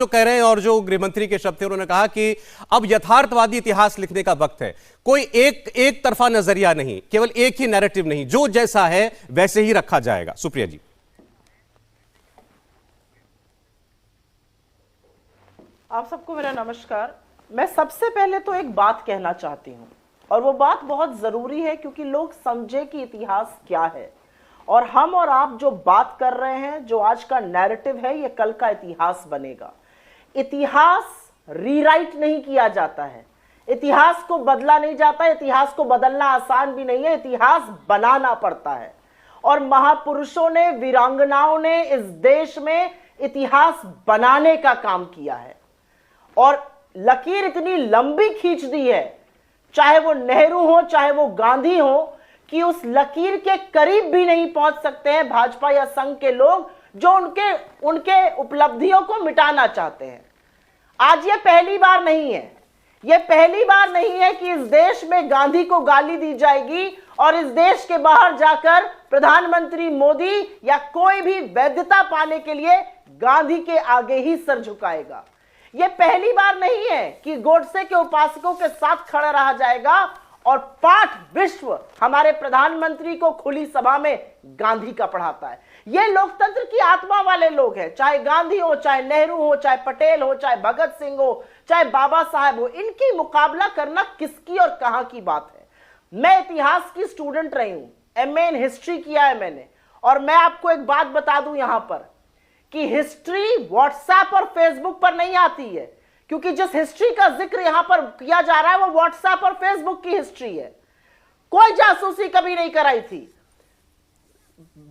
जो कह रहे हैं और जो गृहमंत्री के शब्द थे, उन्होंने कहा कि अब यथार्थवादी इतिहास लिखने का वक्त है। कोई एक तरफा नजरिया नहीं, केवल एक ही नैरेटिव नहीं, जो जैसा है वैसे ही रखा जाएगा। सुप्रिया जी। आप सबको मेरा नमस्कार। मैं सबसे पहले तो एक बात कहना चाहती हूं, और वो बात बहुत जरूरी है क्योंकि लोग समझे कि इतिहास क्या है। और हम और आप जो बात कर रहे हैं, जो आज का नैरेटिव है, ये कल का इतिहास बनेगा। इतिहास रीराइट नहीं किया जाता है, इतिहास को बदला नहीं जाता, इतिहास को बदलना आसान भी नहीं है, इतिहास बनाना पड़ता है। और महापुरुषों ने, वीरांगनाओं ने इस देश में इतिहास बनाने का काम किया है और लकीर इतनी लंबी खींच दी है, चाहे वो नेहरू हो चाहे वो गांधी हो, कि उस लकीर के करीब भी नहीं पहुंच सकते हैं भाजपा या संघ के लोग जो उनके उपलब्धियों को मिटाना चाहते हैं। आज ये पहली बार नहीं है, ये पहली बार नहीं है कि इस देश में गांधी को गाली दी जाएगी और इस देश के बाहर जाकर प्रधानमंत्री मोदी या कोई भी वैधता पाने के लिए गांधी के आगे ही सर झुकाएगा। यह पहली बार नहीं है कि गोडसे के उपासकों के साथ खड़ा रहा जाएगा और पाठ विश्व हमारे प्रधानमंत्री को खुली सभा में गांधी का पढ़ाता है। ये लोकतंत्र की आत्मा वाले लोग हैं, चाहे गांधी हो, चाहे नेहरू हो, चाहे पटेल हो, चाहे भगत सिंह हो, चाहे बाबा साहब हो। इनकी मुकाबला करना किसकी और कहां की बात है। मैं इतिहास की स्टूडेंट रही हूं, एमए इन हिस्ट्री किया है मैंने, और मैं आपको एक बात बता दूं यहां पर कि हिस्ट्री व्हाट्सएप और फेसबुक पर नहीं आती है, क्योंकि जिस हिस्ट्री का जिक्र यहां पर किया जा रहा है वो व्हाट्सएप और फेसबुक की हिस्ट्री है। कोई जासूसी कभी नहीं कराई थी।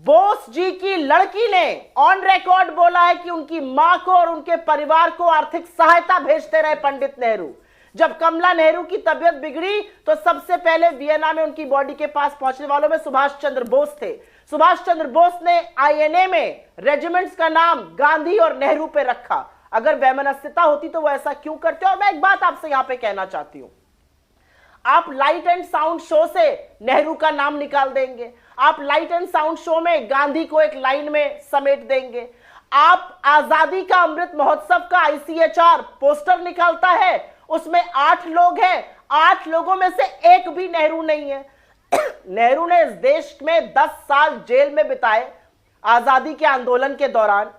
बोस जी की लड़की ने ऑन रिकॉर्ड बोला है कि उनकी मां को और उनके परिवार को आर्थिक सहायता भेजते रहे पंडित नेहरू। जब कमला नेहरू की तबीयत बिगड़ी तो सबसे पहले वियना में उनकी बॉडी के पास पहुंचने वालों में सुभाष चंद्र बोस थे। सुभाष चंद्र बोस ने आईएनए में रेजिमेंट्स का नाम गांधी और नेहरू पे रखा। अगर वैमनस्यता होती तो वो ऐसा क्यों करते? और मैं एक बात आपसे यहां पे कहना चाहती हूं, आप लाइट एंड साउंड शो से नेहरू का नाम निकाल देंगे, आप लाइट एंड साउंड शो में गांधी को एक लाइन में समेट देंगे, आप आजादी का अमृत महोत्सव का आईसीएचआर पोस्टर निकालता है, उसमें 8 लोग हैं, 8 लोगों में से एक भी नेहरू नहीं है। नेहरू ने इस देश में 10 साल जेल में बिताए, आजादी के आंदोलन के दौरान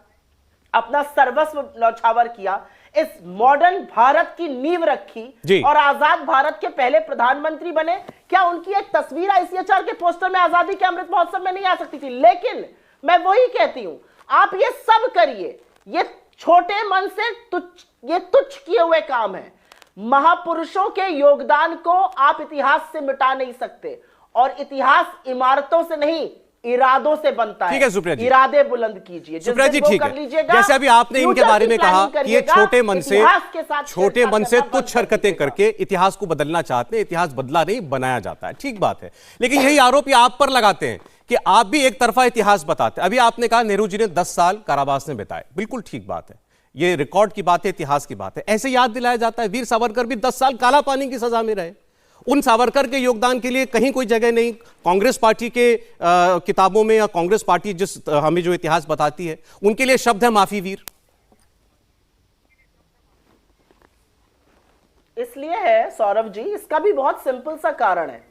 अपना सर्वस्व न्यौछावर किया, इस मॉडर्न भारत की नींव रखी और आजाद भारत के पहले प्रधानमंत्री बने। क्या उनकी एक तस्वीर आईसीएचआर के पोस्टर में आजादी के अमृत महोत्सव में नहीं आ सकती थी? लेकिन मैं वही कहती हूं, आप ये सब करिए, ये छोटे मन से ये तुच्छ किए हुए काम है। महापुरुषों के योगदान को आप इतिहास से मिटा नहीं सकते, और इतिहास इमारतों से नहीं इरादों से बनता है। ठीक है सुप्रिया जी, इरादे बुलंद कीजिए। सुप्रिया जी ठीक है, जैसे अभी आपने इनके बारे में कहा कि ये छोटे मन से तुच्छ हरकतें करके इतिहास को बदलना चाहते हैं। इतिहास बदला नहीं, बनाया जाता है, ठीक बात है। लेकिन यही आरोप आप पर लगाते हैं कि आप भी एक तरफा इतिहास बताते हैं। अभी आपने कहा नेहरू जी ने 10 साल कारावास में बिताए, बिल्कुल ठीक बात है, ये रिकॉर्ड की बात है, इतिहास की बात है। ऐसे याद दिलाया जाता है वीर सावरकर भी 10 साल काला पानी की सजा में रहे। उन सावरकर के योगदान के लिए कहीं कोई जगह नहीं। कांग्रेस पार्टी के किताबों में, या कांग्रेस पार्टी जिस हमें जो इतिहास बताती है, उनके लिए शब्द है माफी वीर। इसलिए है सौरभ जी, इसका भी बहुत सिंपल सा कारण है।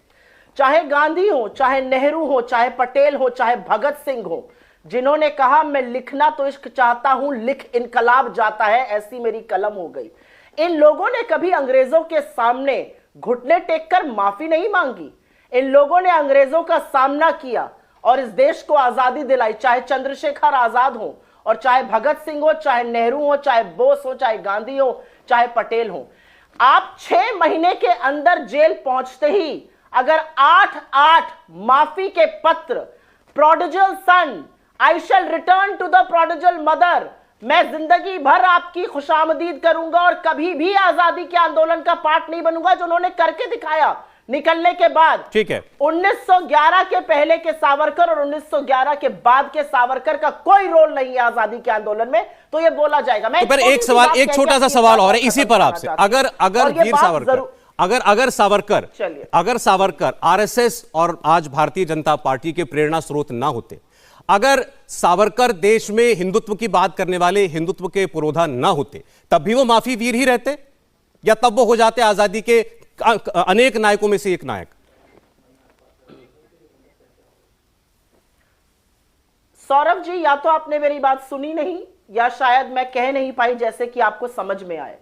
चाहे गांधी हो, चाहे नेहरू हो, चाहे पटेल हो, चाहे भगत सिंह हो, जिन्होंने कहा मैं लिखना तो इश्क चाहता हूं, लिख इनकलाब जाता है, ऐसी मेरी कलम हो गई। इन लोगों ने कभी अंग्रेजों के सामने घुटने टेककर माफी नहीं मांगी। इन लोगों ने अंग्रेजों का सामना किया और इस देश को आजादी दिलाई। चाहे चंद्रशेखर आजाद हो, और चाहे भगत सिंह हो, चाहे नेहरू हो, चाहे बोस हो, चाहे गांधी हो, चाहे पटेल हो। आप 6 महीने के अंदर जेल पहुंचते ही अगर 8 माफी के पत्र, प्रोडिजल सन, आई शैल रिटर्न टू द प्रोडिजल मदर, मैं जिंदगी भर आपकी खुशामदीद करूंगा और कभी भी आजादी के आंदोलन का पार्ट नहीं बनूंगा, जो उन्होंने करके दिखाया निकलने के बाद। ठीक है, 1911 के पहले के सावरकर और 1911 के बाद के सावरकर का कोई रोल नहीं है आजादी के आंदोलन में, तो ये बोला जाएगा। मैं तो एक सवाल, एक छोटा सा सवाल और है इसी पर आपसे। अगर वीर सावरकर, अगर सावरकर आरएसएस और आज भारतीय जनता पार्टी के प्रेरणा स्रोत ना होते, अगर सावरकर देश में हिंदुत्व की बात करने वाले, हिंदुत्व के पुरोधा ना होते, तब भी वो माफी वीर ही रहते, या तब वो हो जाते आजादी के अनेक नायकों में से एक नायक? सौरभ जी, या तो आपने मेरी बात सुनी नहीं या शायद मैं कह नहीं पाई जैसे कि आपको समझ में आए।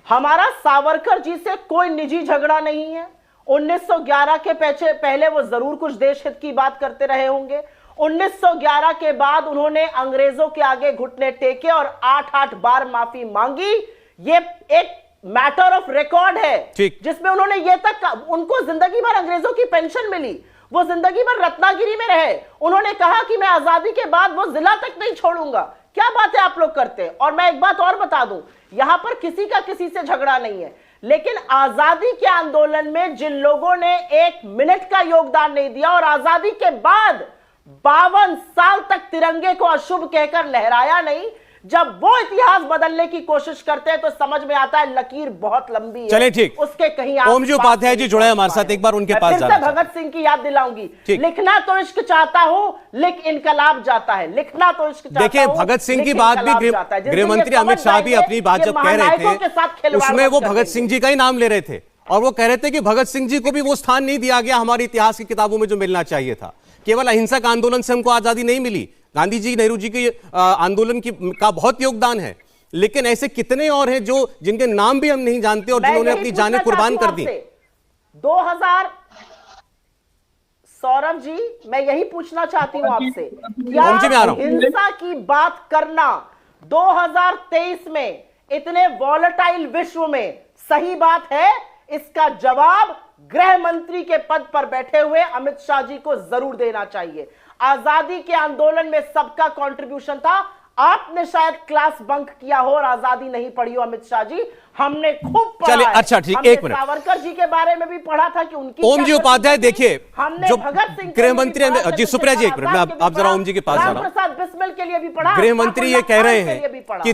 हमारा सावरकर जी से कोई निजी झगड़ा नहीं है। 1911 के पहले वो जरूर कुछ देश हित की बात करते रहे होंगे। 1911 के बाद उन्होंने अंग्रेजों के आगे घुटने टेके और 8-8 बार माफी मांगी। ये एक मैटर ऑफ रिकॉर्ड है जिसमें उन्होंने ये तक, उनको जिंदगी भर अंग्रेजों की पेंशन मिली, वो जिंदगी भर रत्नागिरी में रहे। उन्होंने कहा कि मैं आजादी के बाद वो जिला तक नहीं छोड़ूंगा। क्या बात है आप लोग करते हैं। और मैं एक बात और बता दूं, यहां पर किसी का किसी से झगड़ा नहीं है, लेकिन आजादी के आंदोलन में जिन लोगों ने 1 मिनट का योगदान नहीं दिया और आजादी के बाद 52 साल तक तिरंगे को अशुभ कहकर लहराया नहीं, जब वो इतिहास बदलने की कोशिश करते हैं तो समझ में आता है लकीर बहुत लंबी है। चलिए ठीक, उसके कहीं ओम जी उपाध्याय जी जुड़े हैं हमारे साथ, एक बार उनके पास जाना। भगत सिंह की याद दिलाऊंगी, लिखना तो इश्क चाहता हूं लिख इनकलाब जाता है, लिखना तो इश्क चाहता हूं। देखिए, भगत सिंह की बात भी गृह मंत्री अमित शाह भी अपनी बात जब कह रहे थे उसमें वो भगत सिंह जी का ही नाम ले रहे थे, और वो कह रहे थे कि भगत सिंह जी को भी वो स्थान नहीं दिया गया हमारे इतिहास की किताबों में जो मिलना चाहिए था। केवल अहिंसक आंदोलन से हमको आजादी नहीं मिली, गांधी जी, नेहरू जी के आंदोलन का बहुत योगदान है, लेकिन ऐसे कितने और हैं जो जिनके नाम भी हम नहीं जानते और जिन्होंने अपनी जानें कुर्बान कर दी। 2000 सौरभ जी, मैं यही पूछना चाहती हूं आपसे, क्या हिंसा की बात करना 2023 में इतने वॉलेटाइल विश्व में सही बात है? इसका जवाब गृह मंत्री के पद पर बैठे हुए अमित शाह जी को जरूर देना चाहिए। आजादी के आंदोलन में सबका कंट्रीब्यूशन था। आपने शायद क्लास बंक किया हो और आजादी नहीं पढ़ी हो अमित शाह जी, हमने खूब पढ़ा। चलिए, अच्छा ठीक, एक मिनट, सावरकर जी के बारे में भी पढ़ा था कि उनकी ओम जी उपाध्याय, देखिए हमने जो भगत सिंह गृह मंत्री जी, सुप्रिया जी एक मिनट, मैं आप जरा ओम जी के पास जा रहा हूं। प्रसाद बिस्मिल के लिए भी पढ़ा, गृह मंत्री ये कह रहे हैं कि